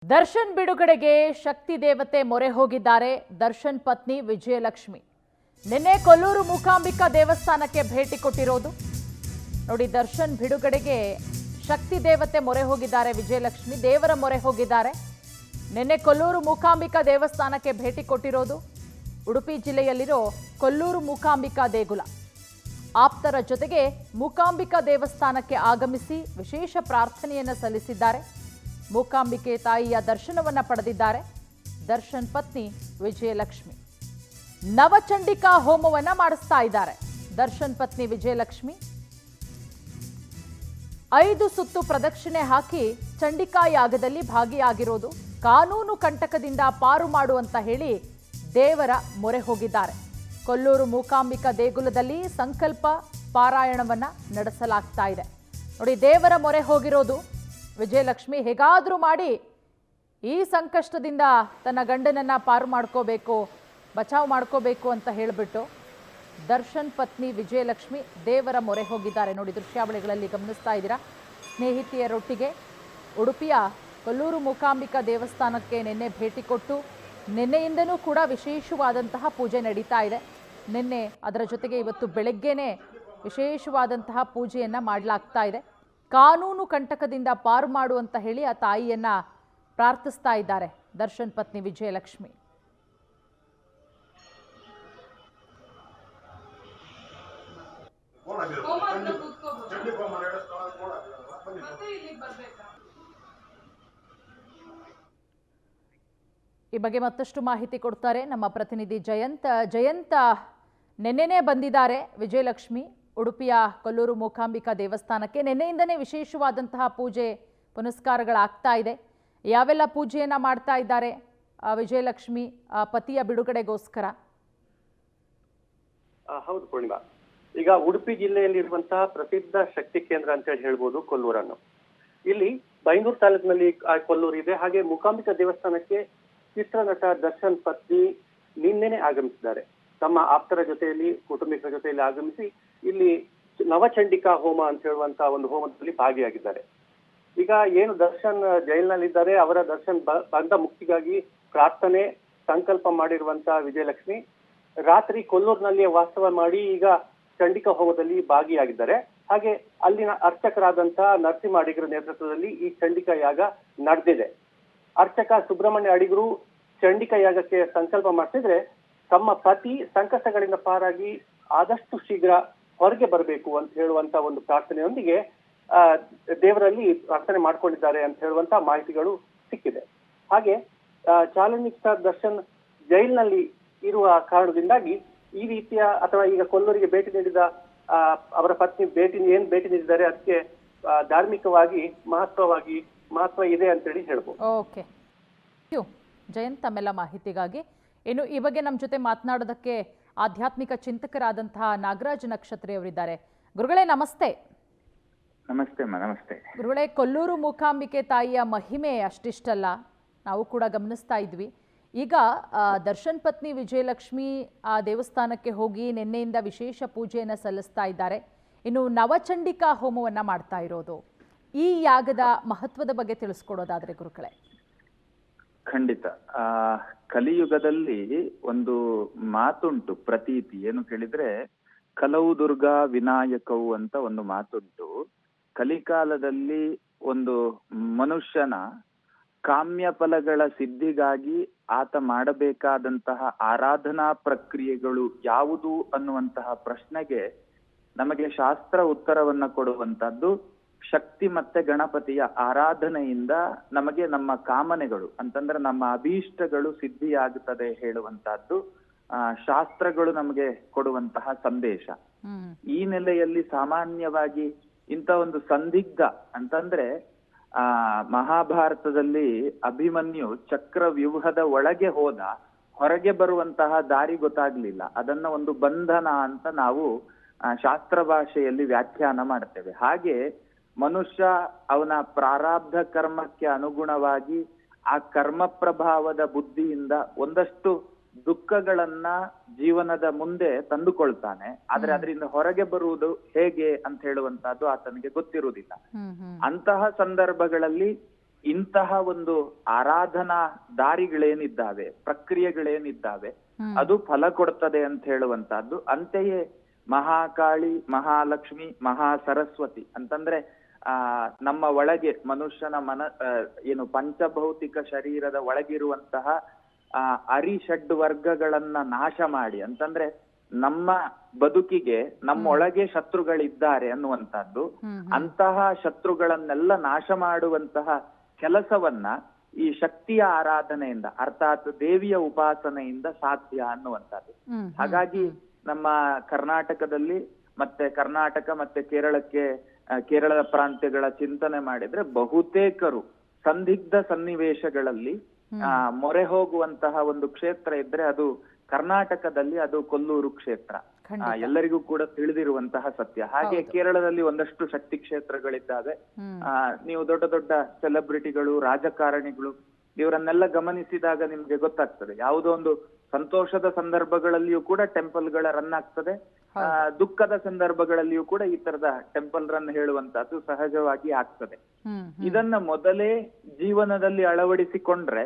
ದರ್ಶನ್ ಬಿಡುಗಡೆಗೆ ಶಕ್ತಿ ದೇವತೆ ಮೊರೆ ಹೋಗಿದ್ದಾರೆ ದರ್ಶನ್ ಪತ್ನಿ ವಿಜಯಲಕ್ಷ್ಮಿ. ನಿನ್ನೆ ಕೊಲ್ಲೂರು ಮೂಕಾಂಬಿಕಾ ದೇವಸ್ಥಾನಕ್ಕೆ ಭೇಟಿ ಕೊಟ್ಟಿರೋದು ನೋಡಿ. ದರ್ಶನ್ ಬಿಡುಗಡೆಗೆ ಶಕ್ತಿ ದೇವತೆ ಮೊರೆ ಹೋಗಿದ್ದಾರೆ ವಿಜಯಲಕ್ಷ್ಮಿ, ದೇವರ ಮೊರೆ ಹೋಗಿದ್ದಾರೆ. ನಿನ್ನೆ ಕೊಲ್ಲೂರು ಮೂಕಾಂಬಿಕಾ ದೇವಸ್ಥಾನಕ್ಕೆ ಭೇಟಿ ಕೊಟ್ಟಿರೋದು. ಉಡುಪಿ ಜಿಲ್ಲೆಯಲ್ಲಿರೋ ಕೊಲ್ಲೂರು ಮೂಕಾಂಬಿಕಾ ದೇಗುಲ ಆಪ್ತರ ಜೊತೆಗೆ ಮೂಕಾಂಬಿಕಾ ದೇವಸ್ಥಾನಕ್ಕೆ ಆಗಮಿಸಿ ವಿಶೇಷ ಪ್ರಾರ್ಥನೆಯನ್ನು ಸಲ್ಲಿಸಿದ್ದಾರೆ. ಮೂಕಾಂಬಿಕೆ ತಾಯಿಯ ದರ್ಶನವನ್ನ ಪಡೆದಿದ್ದಾರೆ ದರ್ಶನ್ ಪತ್ನಿ ವಿಜಯಲಕ್ಷ್ಮಿ. ನವಚಂಡಿಕಾ ಹೋಮವನ್ನ ಮಾಡಿಸ್ತಾ ಇದ್ದಾರೆ ದರ್ಶನ್ ಪತ್ನಿ ವಿಜಯಲಕ್ಷ್ಮಿ. 5 ಸುತ್ತು ಪ್ರದಕ್ಷಿಣೆ ಹಾಕಿ ಚಂಡಿಕಾ ಯಾಗದಲ್ಲಿ ಭಾಗಿಯಾಗಿರೋದು. ಕಾನೂನು ಕಂಟಕದಿಂದ ಪಾರು ಮಾಡುವಂತ ಹೇಳಿ ದೇವರ ಮೊರೆ ಹೋಗಿದ್ದಾರೆ. ಕೊಲ್ಲೂರು ಮೂಕಾಂಬಿಕಾ ದೇಗುಲದಲ್ಲಿ ಸಂಕಲ್ಪ ಪಾರಾಯಣವನ್ನ ನಡೆಸಲಾಗ್ತಾ ಇದೆ ನೋಡಿ. ದೇವರ ಮೊರೆ ಹೋಗಿರೋದು ವಿಜಯಲಕ್ಷ್ಮಿ. ಹೇಗಾದರೂ ಮಾಡಿ ಈ ಸಂಕಷ್ಟದಿಂದ ತನ್ನ ಗಂಡನನ್ನ ಪಾರು ಮಾಡ್ಕೋಬೇಕು, ಬಚಾವ್ ಮಾಡ್ಕೋಬೇಕು ಅಂತ ಹೇಳಿಬಿಟ್ಟು ದರ್ಶನ್ ಪತ್ನಿ ವಿಜಯಲಕ್ಷ್ಮಿ ದೇವರ ಮೊರೆ ಹೋಗಿದ್ದಾರೆ ನೋಡಿ. ದೃಶ್ಯಾವಳಿಗಳಲ್ಲಿ ಗಮನಿಸ್ತಾ ಇದ್ದೀರಾ. ಸ್ನೇಹಿತೆಯರೊಟ್ಟಿಗೆ ಉಡುಪಿಯ ಕೊಲ್ಲೂರು ಮೂಕಾಂಬಿಕಾ ದೇವಸ್ಥಾನಕ್ಕೆ ನಿನ್ನೆ ಭೇಟಿ ಕೊಟ್ಟು ನಿನ್ನೆಯಿಂದನೂ ಕೂಡ ವಿಶೇಷವಾದಂತಹ ಪೂಜೆ ನಡೀತಾ ಇದೆ. ನಿನ್ನೆ ಅದರ ಜೊತೆಗೆ ಇವತ್ತು ಬೆಳಗ್ಗೆನೇ ವಿಶೇಷವಾದಂತಹ ಪೂಜೆಯನ್ನು ಮಾಡಲಾಗ್ತಾ ಇದೆ. ಕಾನೂನು ಕಂಟಕದಿಂದ ಪಾರು ಮಾಡುವಂತ ಹೇಳಿ ಆ ತಾಯಿಯನ್ನ ಪ್ರಾರ್ಥಿಸ್ತಾ ಇದ್ದಾರೆ ದರ್ಶನ್ ಪತ್ನಿ ವಿಜಯಲಕ್ಷ್ಮಿ. ಈ ಬಗ್ಗೆ ಮತ್ತಷ್ಟು ಮಾಹಿತಿ ಕೊಡ್ತಾರೆ ನಮ್ಮ ಪ್ರತಿನಿಧಿ ಜಯಂತ. ನಿನ್ನೆನೇ ಬಂದಿದ್ದಾರೆ ವಿಜಯಲಕ್ಷ್ಮಿ ಉಡುಪಿಯ ಕೊಲ್ಲೂರು ಮೂಕಾಂಬಿಕಾ ದೇವಸ್ಥಾನಕ್ಕೆ. ನಿನ್ನೆಯಿಂದನೇ ವಿಶೇಷವಾದಂತಹ ಪೂಜೆ ಪುನಸ್ಕಾರಗಳಾಗ್ತಾ ಇದೆ. ಯಾವೆಲ್ಲ ಪೂಜೆಯನ್ನ ಮಾಡ್ತಾ ಇದ್ದಾರೆ ವಿಜಯಲಕ್ಷ್ಮಿ ಪತಿಯ ಬಿಡುಗಡೆಗೋಸ್ಕರ? ಹೌದು ಪೂರ್ಣಿಮಾ, ಈಗ ಉಡುಪಿ ಜಿಲ್ಲೆಯಲ್ಲಿರುವಂತಹ ಪ್ರಸಿದ್ಧ ಶಕ್ತಿ ಕೇಂದ್ರ ಅಂತ ಹೇಳಿ ಹೇಳ್ಬೋದು ಕೊಲ್ಲೂರನ್ನು. ಇಲ್ಲಿ ಬೈಂದೂರು ತಾಲೂಕಿನಲ್ಲಿ ಕೊಲ್ಲೂರು ಇದೆ. ಹಾಗೆ ಮೂಕಾಂಬಿಕಾ ದೇವಸ್ಥಾನಕ್ಕೆ ಚಿತ್ರನಟ ದರ್ಶನ್ ಪತ್ನಿ ನಿನ್ನೆನೆ ಆಗಮಿಸಿದ್ದಾರೆ. ತಮ್ಮ ಆಪ್ತರ ಜೊತೆಯಲ್ಲಿ, ಕುಟುಂಬಿಕರ ಜೊತೆಯಲ್ಲಿ ಆಗಮಿಸಿ ಇಲ್ಲಿ ನವಚಂಡಿಕಾ ಹೋಮ ಅಂತ ಹೇಳುವಂತಹ ಒಂದು ಹೋಮದಲ್ಲಿ ಭಾಗಿಯಾಗಿದ್ದಾರೆ. ಈಗ ಏನು ದರ್ಶನ್ ಜೈಲಿನಲ್ಲಿದ್ದಾರೆ, ಅವರ ದರ್ಶನ್ ಬಂಧ ಮುಕ್ತಿಗಾಗಿ ಪ್ರಾರ್ಥನೆ ಸಂಕಲ್ಪ ಮಾಡಿರುವಂತಹ ವಿಜಯಲಕ್ಷ್ಮಿ ರಾತ್ರಿ ಕೊಲ್ಲೂರಿನಲ್ಲಿಯೇ ವಾಸ್ತವ ಮಾಡಿ ಈಗ ಚಂಡಿಕಾ ಹೋಮದಲ್ಲಿ ಭಾಗಿಯಾಗಿದ್ದಾರೆ. ಹಾಗೆ ಅಲ್ಲಿನ ಅರ್ಚಕರಾದಂತಹ ನರಸಿಂಹ ಅಡಿಗರ ನೇತೃತ್ವದಲ್ಲಿ ಈ ಚಂಡಿಕಾ ಯಾಗ ನಡೆದಿದೆ. ಅರ್ಚಕ ಸುಬ್ರಹ್ಮಣ್ಯ ಅಡಿಗರು ಚಂಡಿಕಾ ಯಾಗಕ್ಕೆ ಸಂಕಲ್ಪ ಮಾಡ್ತಿದ್ರೆ ತಮ್ಮ ಪತಿ ಸಂಕಷ್ಟಗಳಿಂದ ಪಾರಾಗಿ ಆದಷ್ಟು ಶೀಘ್ರ ಹೊರಗೆ ಬರಬೇಕು ಅಂತ ಹೇಳುವಂತ ಒಂದು ಪ್ರಾರ್ಥನೆಯೊಂದಿಗೆ ದೇವರಲ್ಲಿ ಪ್ರಾರ್ಥನೆ ಮಾಡ್ಕೊಂಡಿದ್ದಾರೆ ಅಂತ ಹೇಳುವಂತ ಮಾಹಿತಿಗಳು ಸಿಕ್ಕಿದೆ. ಹಾಗೆ ಚಾಲನಿಕ ದರ್ಶನ್ ಜೈಲಿನಲ್ಲಿ ಇರುವ ಕಾರಣದಿಂದಾಗಿ ಈ ರೀತಿಯ ಅಥವಾ ಈಗ ಕೊಲ್ಲೂರಿಗೆ ಭೇಟಿ ನೀಡಿದ ಅವರ ಪತ್ನಿ ಭೇಟಿ ನೀಡಿದ್ದಾರೆ, ಅದಕ್ಕೆ ಧಾರ್ಮಿಕವಾಗಿ ಮಹತ್ವ ಇದೆ ಅಂತೇಳಿ ಹೇಳ್ಬೋದು. ಓಕೆ, ಜಯಂತ್ ತಮ್ಮೆಲ್ಲ ಮಾಹಿತಿಗಾಗಿ. ಇನ್ನು ಈ ಬಗ್ಗೆ ನಮ್ಮ ಜೊತೆ ಮಾತನಾಡೋದಕ್ಕೆ ಆಧ್ಯಾತ್ಮಿಕ ಚಿಂತಕರಾದಂತಹ ನಾಗರಾಜ ನಕ್ಷತ್ರಿ ಅವರಿದ್ದಾರೆ. ಗುರುಗಳೇ ನಮಸ್ತೆ. ನಮಸ್ತೆ ನಮಸ್ತೆ ಗುರುಗಳೇ, ಕೊಲ್ಲೂರು ಮೂಕಾಂಬಿಕೆ ತಾಯಿಯ ಮಹಿಮೆ ಅಷ್ಟಿಷ್ಟಲ್ಲ, ನಾವು ಕೂಡ ಗಮನಿಸ್ತಾ ಇದ್ವಿ. ಈಗ ದರ್ಶನ್ ಪತ್ನಿ ವಿಜಯಲಕ್ಷ್ಮಿ ಆ ದೇವಸ್ಥಾನಕ್ಕೆ ಹೋಗಿ ನಿನ್ನೆಯಿಂದ ವಿಶೇಷ ಪೂಜೆಯನ್ನು ಸಲ್ಲಿಸ್ತಾ ಇದ್ದಾರೆ. ಇನ್ನು ನವಚಂಡಿಕಾ ಹೋಮವನ್ನು ಮಾಡ್ತಾ ಇರೋದು. ಈ ಯಾಗದ ಮಹತ್ವದ ಬಗ್ಗೆ ತಿಳಿಸ್ಕೊಡೋದಾದ್ರೆ ಗುರುಗಳೇ. ಖಂಡಿತ. ಕಲಿಯುಗದಲ್ಲಿ ಒಂದು ಮಾತುಂಟು, ಪ್ರತೀತಿ ಏನು ಕೇಳಿದ್ರೆ ಕಲವು ದುರ್ಗಾ ವಿನಾಯಕವು ಅಂತ ಒಂದು ಮಾತುಂಟು. ಕಲಿಕಾಲದಲ್ಲಿ ಒಂದು ಮನುಷ್ಯನ ಕಾಮ್ಯ ಫಲಗಳ ಸಿದ್ಧಿಗಾಗಿ ಆತ ಮಾಡಬೇಕಾದಂತಹ ಆರಾಧನಾ ಪ್ರಕ್ರಿಯೆಗಳು ಯಾವುದು ಅನ್ನುವಂತಹ ಪ್ರಶ್ನೆಗೆ ನಮಗೆ ಶಾಸ್ತ್ರ ಉತ್ತರವನ್ನ ಕೊಡುವಂತಹದ್ದು ಶಕ್ತಿ ಮತ್ತೆ ಗಣಪತಿಯ ಆರಾಧನೆಯಿಂದ ನಮಗೆ ನಮ್ಮ ಕಾಮನೆಗಳು ಅಂತಂದ್ರೆ ನಮ್ಮ ಅಭೀಷ್ಟಗಳು ಸಿದ್ಧಿಯಾಗುತ್ತದೆ ಹೇಳುವಂತಹದ್ದು ಶಾಸ್ತ್ರಗಳು ನಮಗೆ ಕೊಡುವಂತಹ ಸಂದೇಶ. ಈ ನೆಲೆಯಲ್ಲಿ ಸಾಮಾನ್ಯವಾಗಿ ಇಂಥ ಒಂದು ಸಂದಿಗ್ಧ ಅಂತಂದ್ರೆ ಮಹಾಭಾರತದಲ್ಲಿ ಅಭಿಮನ್ಯು ಚಕ್ರ ವ್ಯೂಹದ ಒಳಗೆ ಹೋದ, ಹೊರಗೆ ಬರುವಂತಹ ದಾರಿ ಗೊತ್ತಾಗ್ಲಿಲ್ಲ. ಅದನ್ನ ಒಂದು ಬಂಧನ ಅಂತ ನಾವು ಶಾಸ್ತ್ರ ಭಾಷೆಯಲ್ಲಿ ವ್ಯಾಖ್ಯಾನ ಮಾಡ್ತೇವೆ. ಹಾಗೆ ಮನುಷ್ಯ ಅವನ ಪ್ರಾರಬ್ಧ ಕರ್ಮಕ್ಕೆ ಅನುಗುಣವಾಗಿ ಆ ಕರ್ಮ ಪ್ರಭಾವದ ಬುದ್ಧಿಯಿಂದ ಒಂದಷ್ಟು ದುಃಖಗಳನ್ನ ಜೀವನದ ಮುಂದೆ ತಂದುಕೊಳ್ತಾನೆ. ಆದ್ರೆ ಅದರಿಂದ ಹೊರಗೆ ಬರುವುದು ಹೇಗೆ ಅಂತ ಹೇಳುವಂತಹದ್ದು ಆತನಿಗೆ ಗೊತ್ತಿರುವುದಿಲ್ಲ. ಅಂತಹ ಸಂದರ್ಭಗಳಲ್ಲಿ ಇಂತಹ ಒಂದು ಆರಾಧನಾ ದಾರಿಗಳೇನಿದ್ದಾವೆ, ಪ್ರಕ್ರಿಯೆಗಳೇನಿದ್ದಾವೆ, ಅದು ಫಲ ಕೊಡ್ತದೆ ಅಂತ ಹೇಳುವಂತಹದ್ದು. ಅಂತೆಯೇ ಮಹಾಕಾಳಿ, ಮಹಾಲಕ್ಷ್ಮಿ, ಮಹಾ ಸರಸ್ವತಿ ಅಂತಂದ್ರೆ ನಮ್ಮ ಒಳಗೆ ಮನುಷ್ಯನ ಏನು ಪಂಚಭೌತಿಕ ಶರೀರದ ಒಳಗಿರುವಂತಹ ಅರಿಷಡ್ ವರ್ಗಗಳನ್ನ ನಾಶ ಮಾಡಿ, ಅಂತಂದ್ರೆ ನಮ್ಮ ಬದುಕಿಗೆ ನಮ್ಮೊಳಗೆ ಶತ್ರುಗಳಿದ್ದಾರೆ ಅನ್ನುವಂಥದ್ದು, ಅಂತಹ ಶತ್ರುಗಳನ್ನೆಲ್ಲ ನಾಶ ಮಾಡುವಂತಹ ಕೆಲಸವನ್ನ ಈ ಶಕ್ತಿಯ ಆರಾಧನೆಯಿಂದ ಅರ್ಥಾತ್ ದೇವಿಯ ಉಪಾಸನೆಯಿಂದ ಸಾಧ್ಯ ಅನ್ನುವಂಥದ್ದು. ಹಾಗಾಗಿ ನಮ್ಮ ಕರ್ನಾಟಕದಲ್ಲಿ ಮತ್ತೆ ಕರ್ನಾಟಕ ಮತ್ತೆ ಕೇರಳದ ಪ್ರಾಂತ್ಯಗಳ ಚಿಂತನೆ ಮಾಡಿದ್ರೆ ಬಹುತೇಕರು ಸಂದಿಗ್ಧ ಸನ್ನಿವೇಶಗಳಲ್ಲಿ ಮೊರೆ ಹೋಗುವಂತಹ ಒಂದು ಕ್ಷೇತ್ರ ಇದ್ರೆ ಅದು ಕರ್ನಾಟಕದಲ್ಲಿ ಅದು ಕೊಲ್ಲೂರು ಕ್ಷೇತ್ರ, ಎಲ್ಲರಿಗೂ ಕೂಡ ತಿಳಿದಿರುವಂತಹ ಸತ್ಯ. ಹಾಗೆ ಕೇರಳದಲ್ಲಿ ಒಂದಷ್ಟು ಶಕ್ತಿ ಕ್ಷೇತ್ರಗಳಿದ್ದಾವೆ. ನೀವು ದೊಡ್ಡ ದೊಡ್ಡ ಸೆಲೆಬ್ರಿಟಿಗಳು, ರಾಜಕಾರಣಿಗಳು ಇವರನ್ನೆಲ್ಲ ಗಮನಿಸಿದಾಗ ನಿಮ್ಗೆ ಗೊತ್ತಾಗ್ತದೆ, ಯಾವುದೋ ಒಂದು ಸಂತೋಷದ ಸಂದರ್ಭಗಳಲ್ಲಿಯೂ ಕೂಡ ಟೆಂಪಲ್ಗಳ ರನ್ ಆಗ್ತದೆ, ದುಃಖದ ಸಂದರ್ಭಗಳಲ್ಲಿಯೂ ಕೂಡ ಈ ತರದ ಟೆಂಪಲ್ ರನ್ ಹೇಳುವಂತದ್ದು ಸಹಜವಾಗಿ ಆಗ್ತದೆ. ಇದನ್ನ ಮೊದಲೇ ಜೀವನದಲ್ಲಿ ಅಳವಡಿಸಿಕೊಂಡ್ರೆ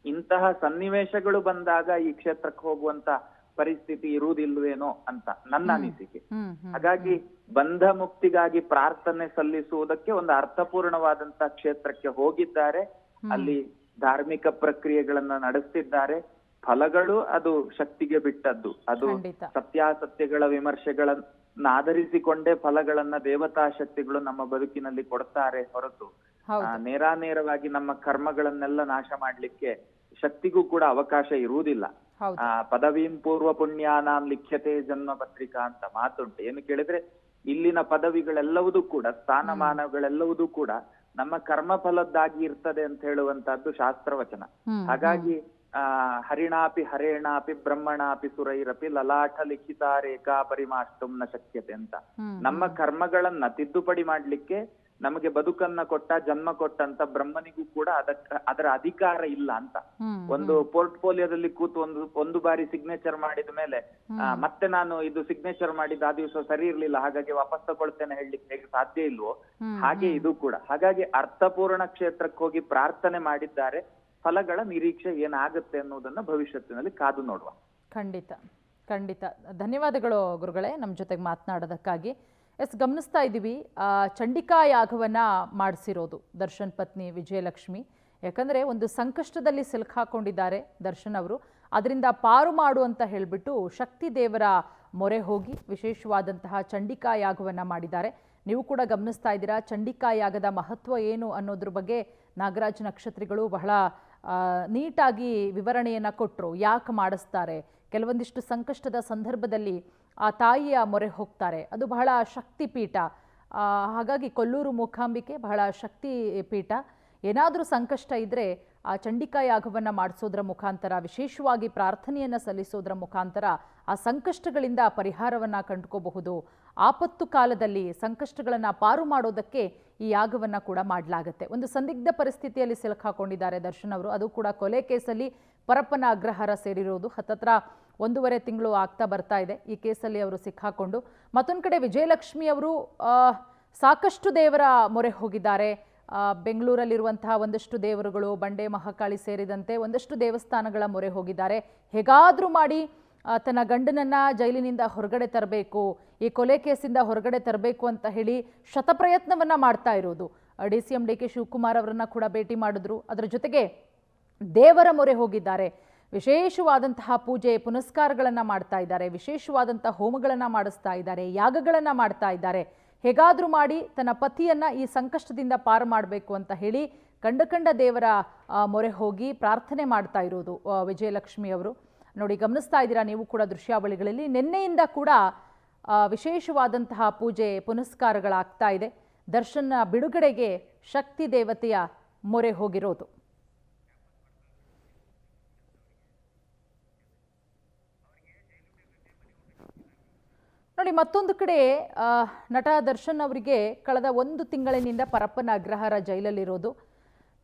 ಇಂತಹ ಸನ್ನಿವೇಶಗಳು ಬಂದಾಗ ಈ ಕ್ಷೇತ್ರಕ್ಕೆ ಹೋಗುವಂತ ಪರಿಸ್ಥಿತಿ ಇರುವುದಿಲ್ವೇನೋ ಅಂತ ನನ್ನ ಅನಿಸಿಕೆ. ಹಾಗಾಗಿ ಬಂಧ ಮುಕ್ತಿಗಾಗಿ ಪ್ರಾರ್ಥನೆ ಸಲ್ಲಿಸುವುದಕ್ಕೆ ಒಂದು ಅರ್ಥಪೂರ್ಣವಾದಂತಹ ಕ್ಷೇತ್ರಕ್ಕೆ ಹೋಗಿದ್ದಾರೆ, ಅಲ್ಲಿ ಧಾರ್ಮಿಕ ಪ್ರಕ್ರಿಯೆಗಳನ್ನ ನಡೆಸ್ತಿದ್ದಾರೆ. ಫಲಗಳು ಅದು ಶಕ್ತಿಗೆ ಬಿಟ್ಟದ್ದು, ಅದು ಸತ್ಯಾಸತ್ಯಗಳ ವಿಮರ್ಶೆಗಳನ್ನ ಆಧರಿಸಿಕೊಂಡೇ ಫಲಗಳನ್ನ ದೇವತಾ ಶಕ್ತಿಗಳು ನಮ್ಮ ಬದುಕಿನಲ್ಲಿ ಕೊಡ್ತಾರೆ ಹೊರತು ನೇರಾನೇರವಾಗಿ ನಮ್ಮ ಕರ್ಮಗಳನ್ನೆಲ್ಲ ನಾಶ ಮಾಡ್ಲಿಕ್ಕೆ ಶಕ್ತಿಗೂ ಕೂಡ ಅವಕಾಶ ಇರುವುದಿಲ್ಲ. ಪದವೀಂ ಪೂರ್ವ ಪುಣ್ಯಾನಾಂ ಲಿಖ್ಯತೆ ಜನ್ಮ ಪತ್ರಿಕಾ ಅಂತ ಮಾತುಂಟು. ಏನು ಕೇಳಿದ್ರೆ ಇಲ್ಲಿನ ಪದವಿಗಳೆಲ್ಲವುದೂ ಕೂಡ, ಸ್ಥಾನಮಾನಗಳೆಲ್ಲವುದೂ ಕೂಡ ನಮ್ಮ ಕರ್ಮ ಫಲದ್ದಾಗಿ ಇರ್ತದೆ ಅಂತ ಹೇಳುವಂತಹದ್ದು ಶಾಸ್ತ್ರವಚನ. ಹಾಗಾಗಿ ಹರಿಣಾಪಿ ಹರೇಣಾಪಿ ಬ್ರಹ್ಮಣಾಪಿ ಸುರೈರಪಿ ಲಲಾಟ ಲಿಖಿತ ರೇಖಾ ಪರಿಮಾಷ್ಟುಂ ನ ಶಕ್ಯತೆ ಅಂತ. ನಮ್ಮ ಕರ್ಮಗಳನ್ನ ತಿದ್ದುಪಡಿ ಮಾಡ್ಲಿಕ್ಕೆ ನಮಗೆ ಬದುಕನ್ನ ಕೊಟ್ಟ, ಜನ್ಮ ಕೊಟ್ಟಂತ ಬ್ರಹ್ಮನಿಗೂ ಕೂಡ ಅದರ ಅಧಿಕಾರ ಇಲ್ಲ ಅಂತ. ಒಂದು ಪೋರ್ಟ್ಫೋಲಿಯೋದಲ್ಲಿ ಕೂತು ಒಂದು ಬಾರಿ ಸಿಗ್ನೇಚರ್ ಮಾಡಿದ ಮೇಲೆ ಮತ್ತೆ ನಾನು ಇದು ಸಿಗ್ನೇಚರ್ ಮಾಡಿದ ಆ ದಿವಸ ಸರಿ ಇರ್ಲಿಲ್ಲ ಹಾಗಾಗಿ ವಾಪಸ್ ತಗೊಳ್ತೇನೆ ಹೇಳಲಿಕ್ಕೆ ಹೇಗೆ ಸಾಧ್ಯ ಇಲ್ವೋ ಹಾಗೆ ಇದು ಕೂಡ. ಹಾಗಾಗಿ ಅರ್ಥಪೂರ್ಣ ಕ್ಷೇತ್ರಕ್ಕೆ ಹೋಗಿ ಪ್ರಾರ್ಥನೆ ಮಾಡಿದ್ದಾರೆ, ಫಲಗಳ ನಿರೀಕ್ಷೆ ಏನಾಗುತ್ತೆ ಅನ್ನೋದನ್ನ ಭವಿಷ್ಯತ್ತಿನಲ್ಲಿ ಕಾದು ನೋಡುವ. ಖಂಡಿತ ಖಂಡಿತ. ಧನ್ಯವಾದಗಳು ಗುರುಗಳೇ ನಮ್ಮ ಜೊತೆಗೆ ಮಾತನಾಡೋದಕ್ಕಾಗಿ. ಗಮನಿಸ್ತಾ ಇದ್ದೀವಿ ಚಂಡಿಕಾ ಯಾಗವನ್ನು ಮಾಡಿಸಿರೋದು ದರ್ಶನ್ ಪತ್ನಿ ವಿಜಯಲಕ್ಷ್ಮಿ. ಯಾಕಂದರೆ ಒಂದು ಸಂಕಷ್ಟದಲ್ಲಿ ಸಿಲುಕಾಕೊಂಡಿದ್ದಾರೆ ದರ್ಶನ್ ಅವರು, ಅದರಿಂದ ಪಾರು ಮಾಡು ಅಂತ ಹೇಳಿಬಿಟ್ಟು ಶಕ್ತಿ ದೇವರ ಮೊರೆ ಹೋಗಿ ವಿಶೇಷವಾದಂತಹ ಚಂಡಿಕಾ ಯಾಗವನ್ನು ಮಾಡಿದ್ದಾರೆ. ನೀವು ಕೂಡ ಗಮನಿಸ್ತಾ ಇದ್ದೀರಾ ಚಂಡಿಕಾ ಯಾಗದ ಮಹತ್ವ ಏನು ಅನ್ನೋದ್ರ ಬಗ್ಗೆ ನಾಗರಾಜ್ ನಕ್ಷತ್ರಿಗಳು ಬಹಳ ನೀಟಾಗಿ ವಿವರಣೆಯನ್ನು ಕೊಟ್ಟರು. ಯಾಕೆ ಮಾಡಿಸ್ತಾರೆ, ಕೆಲವೊಂದಿಷ್ಟು ಸಂಕಷ್ಟದ ಸಂದರ್ಭದಲ್ಲಿ ಆ ತಾಯಿಯ ಮೊರೆ ಹೋಗ್ತಾರೆ, ಅದು ಬಹಳ ಶಕ್ತಿ ಪೀಠ. ಹಾಗಾಗಿ ಕೊಲ್ಲೂರು ಮೂಕಾಂಬಿಕೆ ಬಹಳ ಶಕ್ತಿ ಪೀಠ. ಏನಾದರೂ ಸಂಕಷ್ಟ ಇದ್ದರೆ ಆ ಚಂಡಿಕಾ ಯಾಗವನ್ನು ಮಾಡಿಸೋದ್ರ ಮುಖಾಂತರ, ವಿಶೇಷವಾಗಿ ಪ್ರಾರ್ಥನೆಯನ್ನು ಸಲ್ಲಿಸೋದ್ರ ಮುಖಾಂತರ ಆ ಸಂಕಷ್ಟಗಳಿಂದ ಪರಿಹಾರವನ್ನು ಕಂಡುಕೋಬಹುದು. ಆಪತ್ತು ಕಾಲದಲ್ಲಿ ಸಂಕಷ್ಟಗಳನ್ನು ಪಾರು ಮಾಡೋದಕ್ಕೆ ಈ ಯಾಗವನ್ನು ಕೂಡ ಮಾಡಲಾಗುತ್ತೆ. ಒಂದು ಸಂದಿಗ್ಧ ಪರಿಸ್ಥಿತಿಯಲ್ಲಿ ಸಿಲುಕಾಕೊಂಡಿದ್ದಾರೆ ದರ್ಶನ್ ಅವರು, ಅದು ಕೂಡ ಕೊಲೆ ಕೇಸಲ್ಲಿ ಪರಪ್ಪನ ಅಗ್ರಹಾರ ಸೇರಿರೋದು. ಹತ್ತತ್ರ 1.5 ತಿಂಗಳು ಆಗ್ತಾ ಬರ್ತಾ ಇದೆ ಈ ಕೇಸಲ್ಲಿ ಅವರು ಸಿಕ್ಕಾಕೊಂಡು. ಮತ್ತೊಂದು ಕಡೆ ವಿಜಯಲಕ್ಷ್ಮಿ ಅವರು ಸಾಕಷ್ಟು ದೇವರ ಮೊರೆ ಹೋಗಿದ್ದಾರೆ. ಬೆಂಗಳೂರಲ್ಲಿರುವಂತಹ ಒಂದಷ್ಟು ದೇವರುಗಳು, ಬಂಡೆ ಮಹಾಕಾಳಿ ಸೇರಿದಂತೆ ಒಂದಷ್ಟು ದೇವಸ್ಥಾನಗಳ ಮೊರೆ ಹೋಗಿದ್ದಾರೆ. ಹೇಗಾದರೂ ಮಾಡಿ ತನ್ನ ಗಂಡನನ್ನು ಜೈಲಿನಿಂದ ಹೊರಗಡೆ ತರಬೇಕು, ಈ ಕೊಲೆ ಕೇಸಿಂದ ಹೊರಗಡೆ ತರಬೇಕು ಅಂತ ಹೇಳಿ ಶತಪ್ರಯತ್ನವನ್ನು ಮಾಡ್ತಾ ಇರೋದು. DCM DK ಶಿವಕುಮಾರ್ ಅವರನ್ನು ಕೂಡ ಭೇಟಿ ಮಾಡಿದ್ರು. ಅದರ ಜೊತೆಗೆ ದೇವರ ಮೊರೆ ಹೋಗಿದ್ದಾರೆ. ವಿಶೇಷವಾದಂತಹ ಪೂಜೆ ಪುನಸ್ಕಾರಗಳನ್ನು ಮಾಡ್ತಾ ಇದ್ದಾರೆ, ವಿಶೇಷವಾದಂಥ ಹೋಮಗಳನ್ನು ಮಾಡಿಸ್ತಾ ಇದ್ದಾರೆ, ಯಾಗಗಳನ್ನು ಮಾಡ್ತಾ ಇದ್ದಾರೆ. ಹೇಗಾದರೂ ಮಾಡಿ ತನ್ನ ಪತಿಯನ್ನು ಈ ಸಂಕಷ್ಟದಿಂದ ಪಾರು ಮಾಡಬೇಕು ಅಂತ ಹೇಳಿ ಕಂಡ ದೇವರ ಮೊರೆ ಹೋಗಿ ಪ್ರಾರ್ಥನೆ ಮಾಡ್ತಾ ಇರೋದು ವಿಜಯಲಕ್ಷ್ಮಿ ಅವರು. ನೋಡಿ, ಗಮನಿಸ್ತಾ ಇದ್ದೀರಾ ನೀವು ಕೂಡ ದೃಶ್ಯಾವಳಿಗಳಲ್ಲಿ. ನಿನ್ನೆಯಿಂದ ಕೂಡ ವಿಶೇಷವಾದಂತಹ ಪೂಜೆ ಪುನಸ್ಕಾರಗಳಾಗ್ತಾ ಇದೆ. ದರ್ಶನ ಬಿಡುಗಡೆಗೆ ಶಕ್ತಿ ದೇವತೆಯ ಮೊರೆ ಹೋಗಿರೋದು. ನೋಡಿ, ಮತ್ತೊಂದು ಕಡೆ ನಟ ದರ್ಶನ್ ಅವರಿಗೆ ಕಳೆದ 1 ತಿಂಗಳಿನಿಂದ ಪರಪ್ಪನ ಅಗ್ರಹಾರ ಜೈಲಲ್ಲಿರೋದು.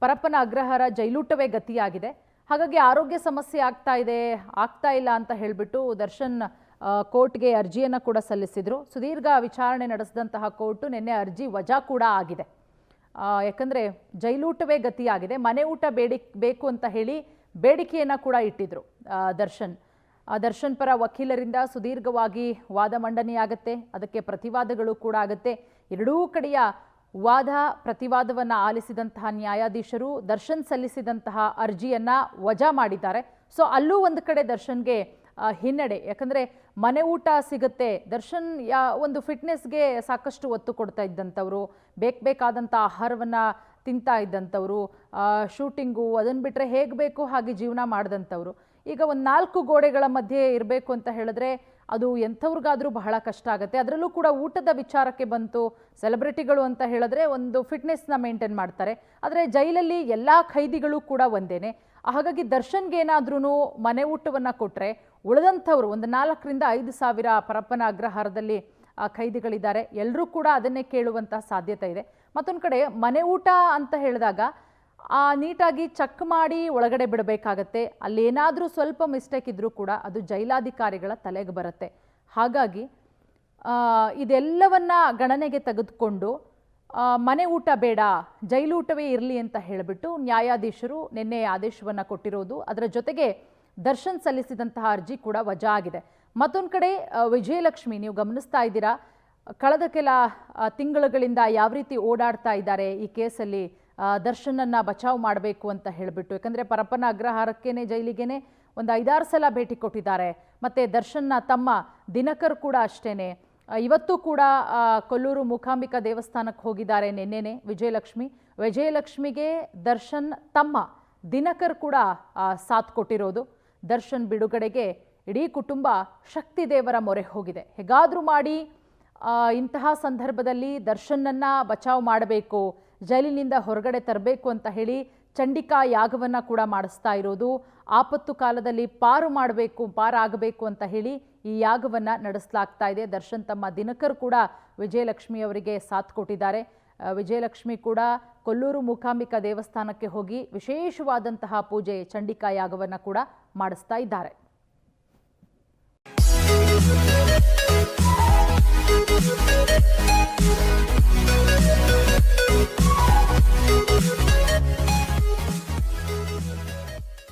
ಪರಪ್ಪನ ಅಗ್ರಹಾರ ಜೈಲೂಟವೇ ಗತಿಯಾಗಿದೆ. ಹಾಗಾಗಿ ಆರೋಗ್ಯ ಸಮಸ್ಯೆ ಆಗ್ತಾ ಇಲ್ಲ ಅಂತ ಹೇಳಿಬಿಟ್ಟು ದರ್ಶನ್ ಕೋರ್ಟ್ಗೆ ಅರ್ಜಿಯನ್ನು ಕೂಡ ಸಲ್ಲಿಸಿದರು. ಸುದೀರ್ಘ ವಿಚಾರಣೆ ನಡೆಸಿದಂತಹ ಕೋರ್ಟು ನಿನ್ನೆ ಅರ್ಜಿ ವಜಾ ಕೂಡ ಆಗಿದೆ. ಯಾಕಂದರೆ ಜೈಲೂಟವೇ ಗತಿಯಾಗಿದೆ, ಮನೆ ಊಟ ಬೇಕು ಅಂತ ಹೇಳಿ ಬೇಡಿಕೆಯನ್ನು ಕೂಡ ಇಟ್ಟಿದ್ರು ದರ್ಶನ್ ಪರ ವಕೀಲರಿಂದ ಸುದೀರ್ಘವಾಗಿ ವಾದ ಮಂಡನೆಯಾಗತ್ತೆ, ಅದಕ್ಕೆ ಪ್ರತಿವಾದಗಳು ಕೂಡ ಆಗುತ್ತೆ. ಎರಡೂ ಕಡೆಯ ವಾದ ಪ್ರತಿವಾದವನ್ನು ಆಲಿಸಿದಂತಹ ನ್ಯಾಯಾಧೀಶರು ದರ್ಶನ್ ಸಲ್ಲಿಸಿದಂತಹ ಅರ್ಜಿಯನ್ನು ವಜಾ ಮಾಡಿದ್ದಾರೆ. ಸೊ ಅಲ್ಲೂ ಒಂದು ಕಡೆ ದರ್ಶನ್ಗೆ ಹಿನ್ನಡೆ, ಯಾಕಂದರೆ ಮನೆ ಊಟ ಸಿಗುತ್ತೆ. ದರ್ಶನ್ ಒಂದು ಫಿಟ್ನೆಸ್ಗೆ ಸಾಕಷ್ಟು ಒತ್ತು ಕೊಡ್ತಾ ಇದ್ದಂಥವ್ರು, ಬೇಕಾದಂಥ ಆಹಾರವನ್ನು ತಿಂತಾ ಇದ್ದಂಥವ್ರು, ಶೂಟಿಂಗು ಅದನ್ನು ಬಿಟ್ಟರೆ ಹೇಗೆ ಬೇಕೋ ಹಾಗೆ ಜೀವನ ಮಾಡಿದಂಥವ್ರು. ಈಗ ಒಂದು 4 ಗೋಡೆಗಳ ಮಧ್ಯೆ ಇರಬೇಕು ಅಂತ ಹೇಳಿದ್ರೆ ಅದು ಎಂಥವ್ರಿಗಾದರೂ ಬಹಳ ಕಷ್ಟ ಆಗುತ್ತೆ. ಅದರಲ್ಲೂ ಕೂಡ ಊಟದ ವಿಚಾರಕ್ಕೆ ಬಂತು, ಸೆಲೆಬ್ರಿಟಿಗಳು ಅಂತ ಹೇಳಿದ್ರೆ ಒಂದು ಫಿಟ್ನೆಸ್ನ ಮೇಂಟೈನ್ ಮಾಡ್ತಾರೆ. ಆದರೆ ಜೈಲಲ್ಲಿ ಎಲ್ಲ ಖೈದಿಗಳು ಕೂಡ ಒಂದೇನೆ. ಹಾಗಾಗಿ ದರ್ಶನ್ಗೆ ಏನಾದ್ರೂ ಮನೆ ಊಟವನ್ನು ಕೊಟ್ಟರೆ ಉಳಿದಂಥವ್ರು ಒಂದು 4 ರಿಂದ 5 ಸಾವಿರ ಪರಪ್ಪನ ಅಗ್ರಹಾರದಲ್ಲಿ ಖೈದಿಗಳಿದ್ದಾರೆ, ಎಲ್ಲರೂ ಕೂಡ ಅದನ್ನೇ ಕೇಳುವಂತಹ ಸಾಧ್ಯತೆ ಇದೆ. ಮತ್ತೊಂದು ಕಡೆ ಮನೆ ಊಟ ಅಂತ ಹೇಳಿದಾಗ ನೀಟಾಗಿ ಚೆಕ್ ಮಾಡಿ ಒಳಗಡೆ ಬಿಡಬೇಕಾಗತ್ತೆ. ಅಲ್ಲೇನಾದರೂ ಸ್ವಲ್ಪ ಮಿಸ್ಟೇಕ್ ಇದ್ದರೂ ಕೂಡ ಅದು ಜೈಲಾಧಿಕಾರಿಗಳ ತಲೆಗೆ ಬರುತ್ತೆ. ಹಾಗಾಗಿ ಇದೆಲ್ಲವನ್ನ ಗಣನೆಗೆ ತೆಗೆದುಕೊಂಡು ಮನೆ ಊಟ ಬೇಡ, ಜೈಲೂಟವೇ ಇರಲಿ ಅಂತ ಹೇಳಿಬಿಟ್ಟು ನ್ಯಾಯಾಧೀಶರು ನಿನ್ನೆ ಆದೇಶವನ್ನು ಕೊಟ್ಟಿರೋದು. ಅದರ ಜೊತೆಗೆ ದರ್ಶನ್ ಸಲ್ಲಿಸಿದಂತಹ ಅರ್ಜಿ ಕೂಡ ವಜಾ ಆಗಿದೆ. ಮತ್ತೊಂದು ಕಡೆ ವಿಜಯಲಕ್ಷ್ಮಿ, ನೀವು ಗಮನಿಸ್ತಾ ಇದ್ದೀರಾ, ಕಳೆದ ಕೆಲ ತಿಂಗಳುಗಳಿಂದ ಯಾವ ರೀತಿ ಓಡಾಡ್ತಾ ಇದ್ದಾರೆ ಈ ಕೇಸಲ್ಲಿ, ದರ್ಶನನ್ನು ಬಚಾವ್ ಮಾಡಬೇಕು ಅಂತ ಹೇಳಿಬಿಟ್ಟು. ಯಾಕಂದರೆ ಪರಪ್ಪನ ಅಗ್ರಹಾರಕ್ಕೇನೆ ಜೈಲಿಗೇನೆ ಒಂದು 5-6 ಸಲ ಭೇಟಿ ಕೊಟ್ಟಿದ್ದಾರೆ. ಮತ್ತು ದರ್ಶನ್ನ ತಮ್ಮ ದಿನಕರ್ ಕೂಡ ಅಷ್ಟೇನೆ. ಇವತ್ತು ಕೂಡ ಕೊಲ್ಲೂರು ಮೂಕಾಂಬಿಕಾ ದೇವಸ್ಥಾನಕ್ಕೆ ಹೋಗಿದ್ದಾರೆ ನಿನ್ನೆನೆ ವಿಜಯಲಕ್ಷ್ಮಿಗೆ ದರ್ಶನ್ ತಮ್ಮ ದಿನಕರ್ ಕೂಡ ಸಾಥ್ ಕೊಟ್ಟಿರೋದು. ದರ್ಶನ್ ಬಿಡುಗಡೆಗೆ ಇಡೀ ಕುಟುಂಬ ಶಕ್ತಿ ದೇವರ ಮೊರೆ ಹೋಗಿದೆ. ಹೇಗಾದರೂ ಮಾಡಿ ಇಂತಹ ಸಂದರ್ಭದಲ್ಲಿ ದರ್ಶನ್ನನ್ನು ಬಚಾವ್ ಮಾಡಬೇಕು, ಜೈಲಿನಿಂದ ಹೊರಗಡೆ ತರಬೇಕು ಅಂತ ಹೇಳಿ ಚಂಡಿಕಾ ಯಾಗವನ್ನು ಕೂಡ ಮಾಡಿಸ್ತಾ ಇರೋದು. ಆಪತ್ತು ಕಾಲದಲ್ಲಿ ಪಾರಾಗಬೇಕು ಅಂತ ಹೇಳಿ ಈ ಯಾಗವನ್ನು ನಡೆಸಲಾಗ್ತಾ ಇದೆ. ದರ್ಶನ್ ತಮ್ಮ ದಿನಕರ್ ಕೂಡ ವಿಜಯಲಕ್ಷ್ಮಿ ಅವರಿಗೆ ಸಾಥ್ ಕೊಟ್ಟಿದ್ದಾರೆ. ವಿಜಯಲಕ್ಷ್ಮಿ ಕೂಡ ಕೊಲ್ಲೂರು ಮೂಕಾಂಬಿಕಾ ದೇವಸ್ಥಾನಕ್ಕೆ ಹೋಗಿ ವಿಶೇಷವಾದಂತಹ ಪೂಜೆ ಚಂಡಿಕಾ ಯಾಗವನ್ನು ಕೂಡ ಮಾಡಿಸ್ತಾ ಇದ್ದಾರೆ.